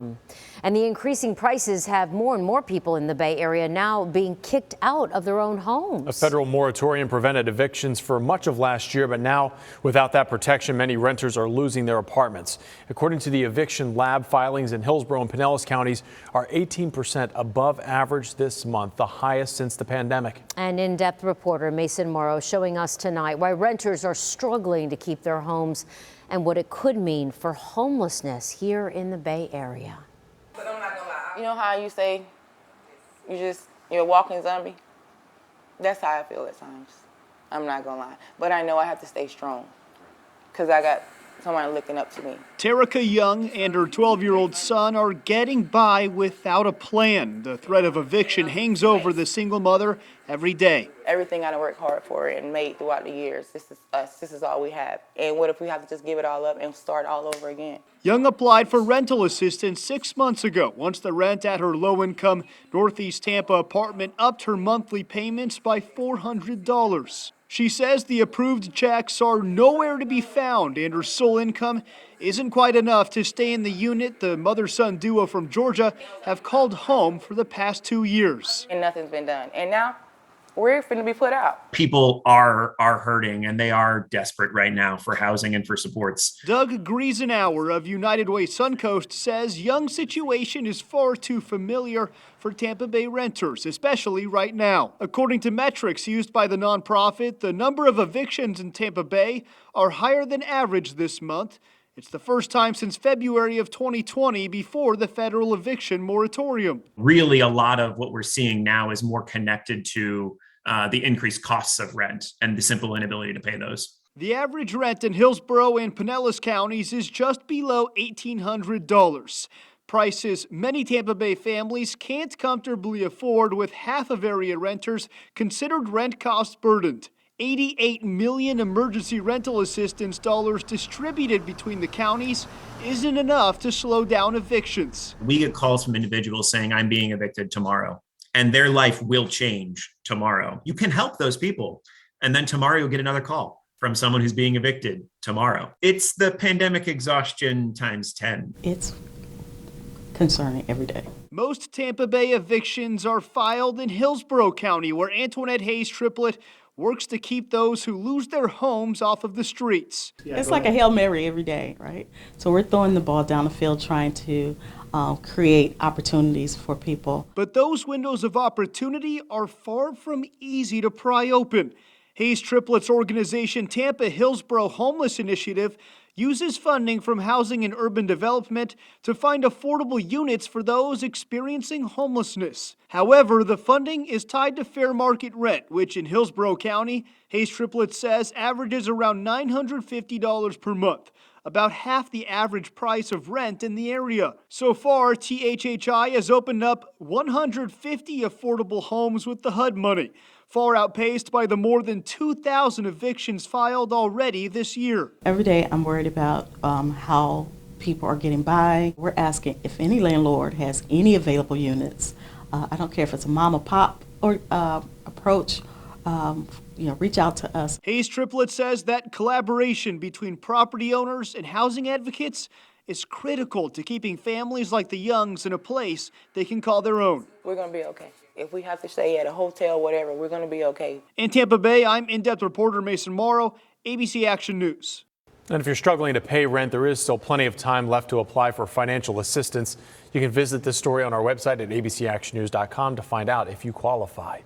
And the increasing prices have more and more people in the Bay Area now being kicked out of their own homes. A federal moratorium prevented evictions for much of last year, but now without that protection, many renters are losing their apartments. According to the eviction lab, filings in Hillsborough and Pinellas Counties are 18% above average this month, the highest since the pandemic. An in-depth reporter, Mason Morrow, showing us tonight why renters are struggling to keep their homes and what it could mean for homelessness here in the Bay Area. You know how you say you're a walking zombie? That's how I feel at times. I'm not gonna lie. But I know I have to stay strong because I got someone looking up to me. Terica Young and her 12-year-old son are getting by without a plan. The threat of eviction hangs over the single mother every day. Everything I worked hard for and made throughout the years, this is us, this is all we have. And what if we have to just give it all up and start all over again? Young applied for rental assistance 6 months ago once the rent at her low-income Northeast Tampa apartment upped her monthly payments by $400. She says the approved checks are nowhere to be found and her sole income isn't quite enough to stay in the unit the mother-son duo from Georgia have called home for the past 2 years. And nothing's been done. And now we're finna be put out. People are hurting and they are desperate right now for housing and for supports. Doug Griesenauer of United Way Suncoast says Young's situation is far too familiar for Tampa Bay renters, especially right now. According to metrics used by the nonprofit, the number of evictions in Tampa Bay are higher than average this month. It's the first time since February of 2020 before the federal eviction moratorium. Really, a lot of what we're seeing now is more connected to the increased costs of rent and the simple inability to pay those. The average rent in Hillsborough and Pinellas Counties is just below $1,800. Prices many Tampa Bay families can't comfortably afford, with half of area renters considered rent cost burdened. $88 million emergency rental assistance dollars distributed between the counties isn't enough to slow down evictions. We get calls from individuals saying, I'm being evicted tomorrow, and their life will change tomorrow. You can help those people. And then tomorrow you'll get another call from someone who's being evicted tomorrow. It's the pandemic exhaustion times 10. It's concerning every day. Most Tampa Bay evictions are filed in Hillsborough County, where Antoinette Hayes Triplett works to keep those who lose their homes off of the streets. It's like a Hail Mary every day, right? So we're throwing the ball down the field trying to create opportunities for people. But those windows of opportunity are far from easy to pry open. Hayes Triplett's organization, Tampa Hillsborough Homeless Initiative, uses funding from Housing and Urban Development to find affordable units for those experiencing homelessness. However, the funding is tied to fair market rent, which in Hillsborough County, Hayes Triplett says averages around $950 per month, about half the average price of rent in the area. So far, THHI has opened up 150 affordable homes with the HUD money, far outpaced by the more than 2,000 evictions filed already this year. Every day I'm worried about how people are getting by. We're asking if any landlord has any available units. I don't care if it's a mom or pop or approach, reach out to us. Hayes Triplett says that collaboration between property owners and housing advocates is critical to keeping families like the Youngs in a place they can call their own. We're gonna be okay. If we have to stay at a hotel, whatever, we're gonna be okay. In Tampa Bay, I'm in-depth reporter Mason Morrow, ABC Action News. And if you're struggling to pay rent, there is still plenty of time left to apply for financial assistance. You can visit this story on our website at abcactionnews.com to find out if you qualify.